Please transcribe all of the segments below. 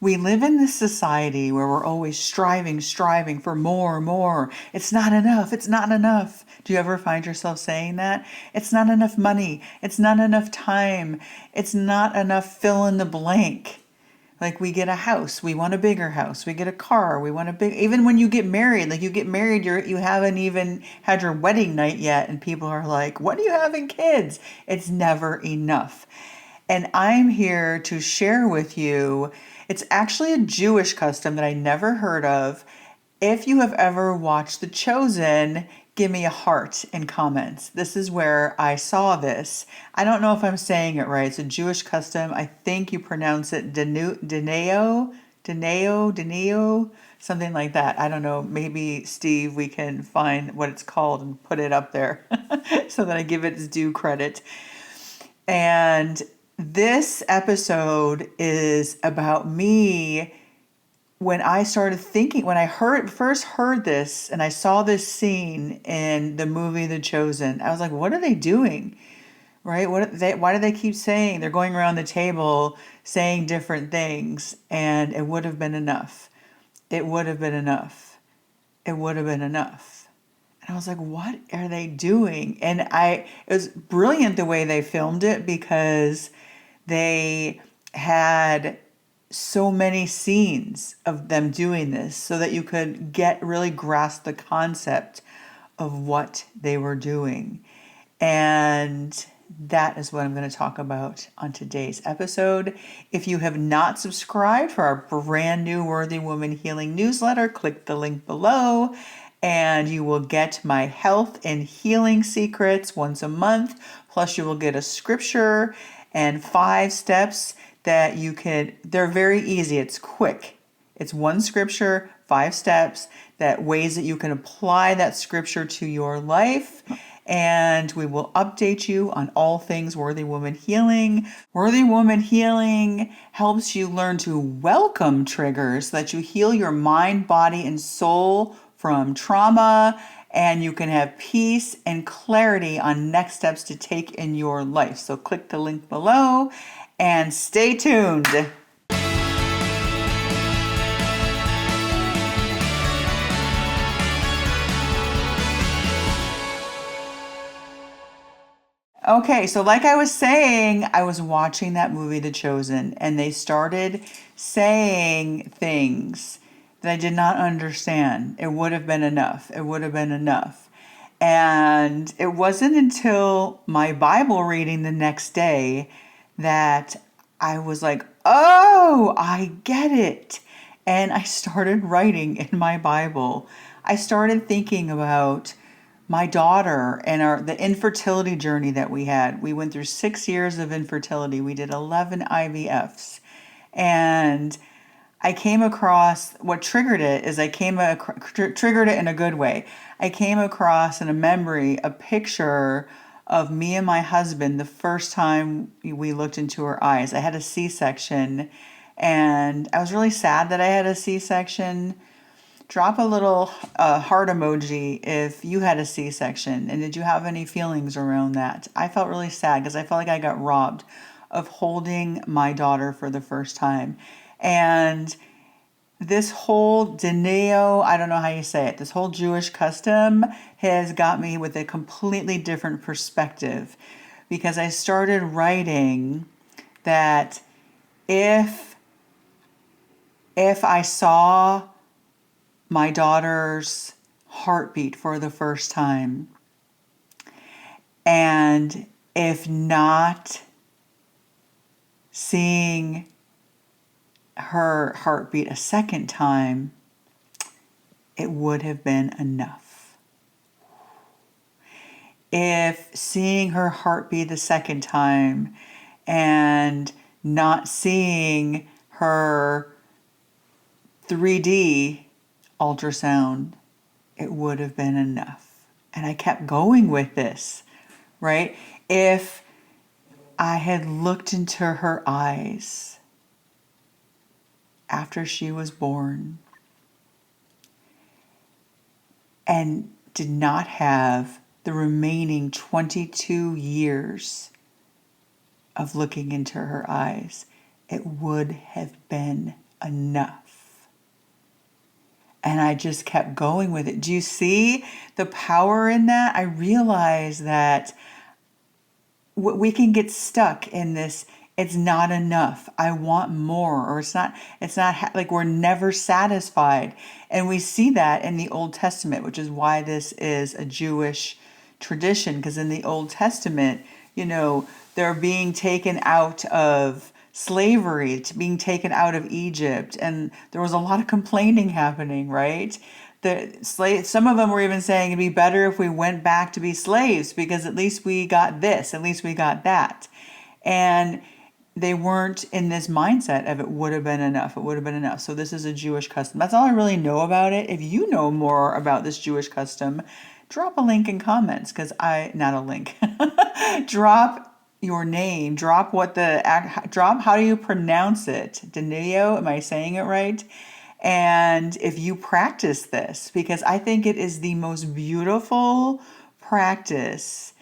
We live in this society where we're always striving for more, more. It's not enough. It's not enough. Do you ever find yourself saying that? It's not enough money. It's not enough time. It's not enough fill in the blank. Like we get a house, we want a bigger house. We get a car, we want a big. Even when you get married, like you get married, you haven't even had your wedding night yet, and people are like, "When are you having kids?" It's never enough. And I'm here to share with you. It's actually a Jewish custom that I never heard of. If you have ever watched The Chosen, give me a heart in comments. This is where I saw this. I don't know if I'm saying it right. It's a Jewish custom. I think you pronounce it Deneo, something like that. I don't know. Maybe, Steve, we can find what it's called and put it up there so that I give it its due credit. And this episode is about me when I started thinking, when I first heard this and I saw this scene in the movie The Chosen, I was like, what are they doing? Right? Why do they keep saying they're going around the table saying different things? And it would have been enough. It would have been enough. It would have been enough. And I was like, what are they doing? And it was brilliant the way they filmed it because they had so many scenes of them doing this so that you could really grasp the concept of what they were doing. And that is what I'm going to talk about on today's episode. If you have not subscribed for our brand new Worthy Woman Healing newsletter, click the link below and you will get my health and healing secrets once a month. Plus you will get a scripture and 5 steps that they're very easy. It's quick. It's one scripture, 5 steps, ways that you can apply that scripture to your life. And we will update you on all things Worthy Woman Healing. Worthy Woman Healing helps you learn to welcome triggers so that you heal your mind, body, and soul from trauma, and you can have peace and clarity on next steps to take in your life. So click the link below and stay tuned. Okay, so like I was saying, I was watching that movie, The Chosen, and they started saying things that I did not understand. It would have been enough. It would have been enough. And it wasn't until my Bible reading the next day that I was like, oh, I get it. And I started writing in my Bible. I started thinking about my daughter and the infertility journey that we had. We went through 6 years of infertility. We did 11 IVFs. And I came across, what triggered it is triggered it in a good way. I came across in a memory a picture of me and my husband the first time we looked into her eyes. I had a C-section and I was really sad that I had a C-section. Drop a little heart emoji if you had a C-section and did you have any feelings around that? I felt really sad because I felt like I got robbed of holding my daughter for the first time. And this whole Dayenu, I don't know how you say it, this whole Jewish custom has got me with a completely different perspective because I started writing that if I saw my daughter's heartbeat for the first time, and if not seeing her heartbeat a second time, it would have been enough. If seeing her heartbeat the second time and not seeing her 3D ultrasound, it would have been enough. And I kept going with this, right? If I had looked into her eyes after she was born and did not have the remaining 22 years of looking into her eyes, it would have been enough. And I just kept going with it. Do you see the power in that? I realize that we can get stuck in this, it's not enough, I want more, or it's not like we're never satisfied. And we see that in the Old Testament, which is why this is a Jewish tradition, because in the Old Testament, they're being taken out of slavery, to being taken out of Egypt, and there was a lot of complaining happening, right? Some of them were even saying it'd be better if we went back to be slaves because at least we got this, at least we got that. And they weren't in this mindset of it would have been enough, it would have been enough. So this is a Jewish custom. That's all I really know about it. If you know more about this Jewish custom, drop a link in comments, not a link, drop your name, drop how do you pronounce it? Dayenu, am I saying it right? And if you practice this, because I think it is the most beautiful practice.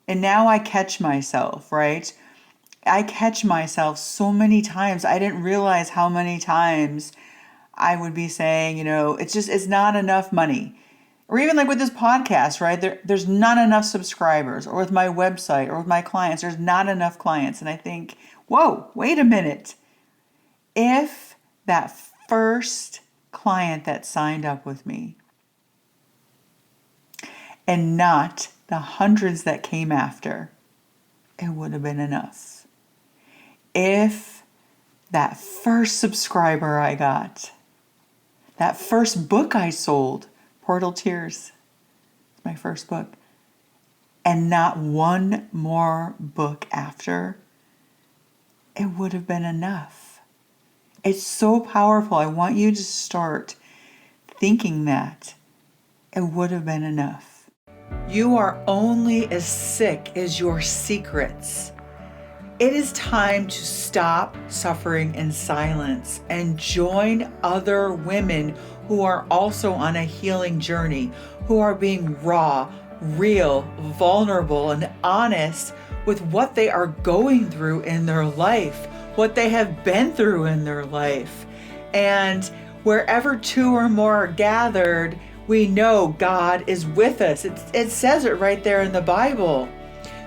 And now I catch myself, right? I catch myself so many times. I didn't realize how many times I would be saying, it's not enough money. Or even like with this podcast, right? There's not enough subscribers, or with my website, or with my clients, there's not enough clients. And I think, whoa, wait a minute. If that first client that signed up with me, and not the hundreds that came after, it would have been enough. If that first subscriber I got, that first book I sold, Portal Tears, my first book, and not one more book after, it would have been enough. It's so powerful. I want you to start thinking that it would have been enough. You are only as sick as your secrets. It is time to stop suffering in silence and join other women who are also on a healing journey, who are being raw, real, vulnerable, and honest with what they are going through in their life, what they have been through in their life. And wherever two or more are gathered, we know God is with us. It says it right there in the Bible.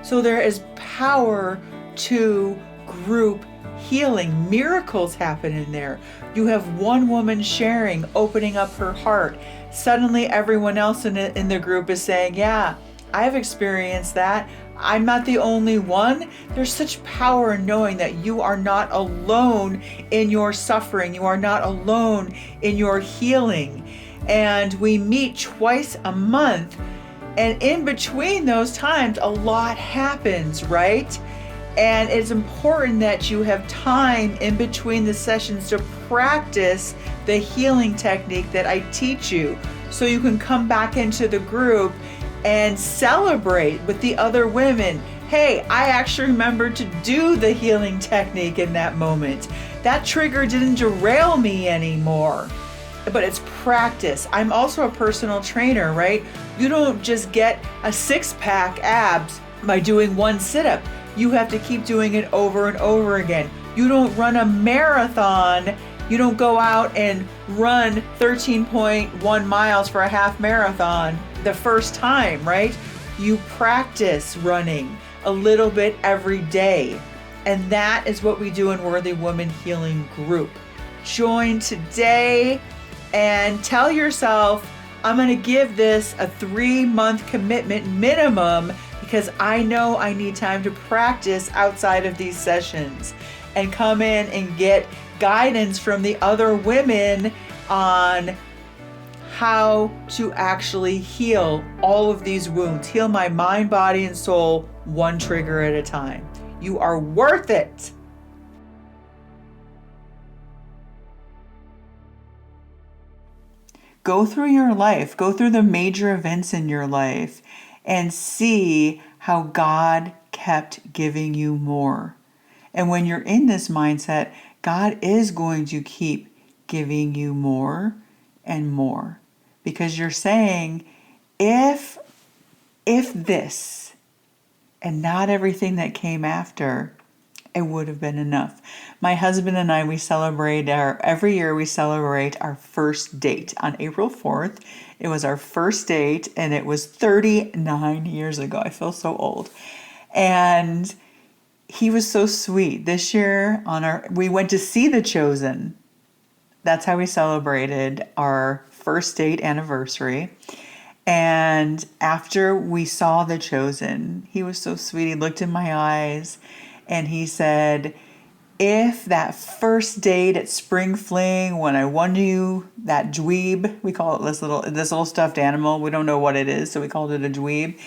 So there is power to group healing. Miracles happen in there. You have one woman sharing, opening up her heart. Suddenly everyone else in the group is saying, yeah, I've experienced that. I'm not the only one. There's such power in knowing that you are not alone in your suffering. You are not alone in your healing. And we meet twice a month. And in between those times, a lot happens, right? And it's important that you have time in between the sessions to practice the healing technique that I teach you, so you can come back into the group and celebrate with the other women. Hey, I actually remembered to do the healing technique in that moment. That trigger didn't derail me anymore. But it's practice. I'm also a personal trainer, right? You don't just get a six-pack abs by doing one sit-up. You have to keep doing it over and over again. You don't run a marathon. You don't go out and run 13.1 miles for a half marathon the first time, right? You practice running a little bit every day. And that is what we do in Worthy Woman Healing Group. Join today and tell yourself, I'm going to give this a 3-month commitment minimum, because I know I need time to practice outside of these sessions, and come in and get guidance from the other women on how to actually heal all of these wounds, heal my mind, body, and soul, one trigger at a time. You are worth it. Go through your life, go through the major events in your life, and see how God kept giving you more. And when you're in this mindset, God is going to keep giving you more and more, because you're saying, if this and not everything that came after, It would have been enough. My husband and I, every year we celebrate our first date on April 4th. It was our first date and it was 39 years ago. I feel so old. And he was so sweet. This year we went to see The Chosen. That's how we celebrated our first date anniversary. And after we saw The Chosen, he was so sweet. He looked in my eyes and he said, if that first date at Spring Fling, when I won you that dweeb, we call it this little stuffed animal. We don't know what it is, so we called it a dweeb.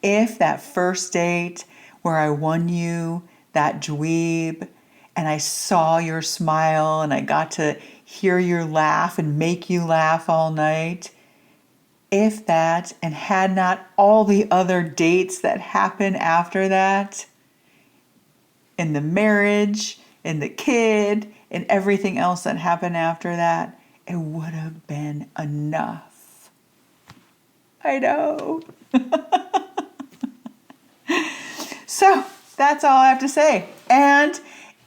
If that first date where I won you that dweeb and I saw your smile and I got to hear your laugh and make you laugh all night, if that, and had not all the other dates that happened after that, in the marriage, in the kid, and everything else that happened after that, it would have been enough. I know. So that's all I have to say. And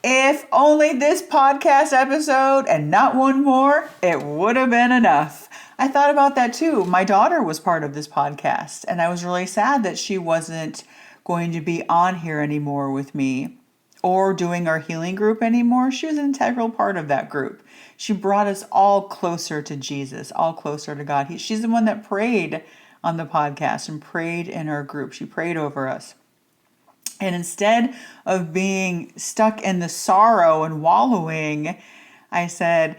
if only this podcast episode and not one more, it would have been enough. I thought about that too. My daughter was part of this podcast, and I was really sad that she wasn't going to be on here anymore with me or doing our healing group anymore. She was an integral part of that group. She brought us all closer to Jesus, all closer to God. She's the one that prayed on the podcast and prayed in our group. She prayed over us. And instead of being stuck in the sorrow and wallowing, I said,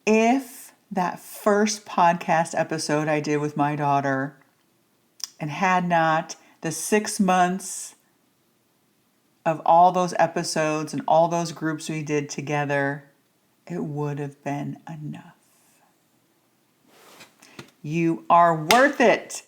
if that first podcast episode I did with my daughter and had not the 6 months of all those episodes and all those groups we did together, it would have been enough. You are worth it.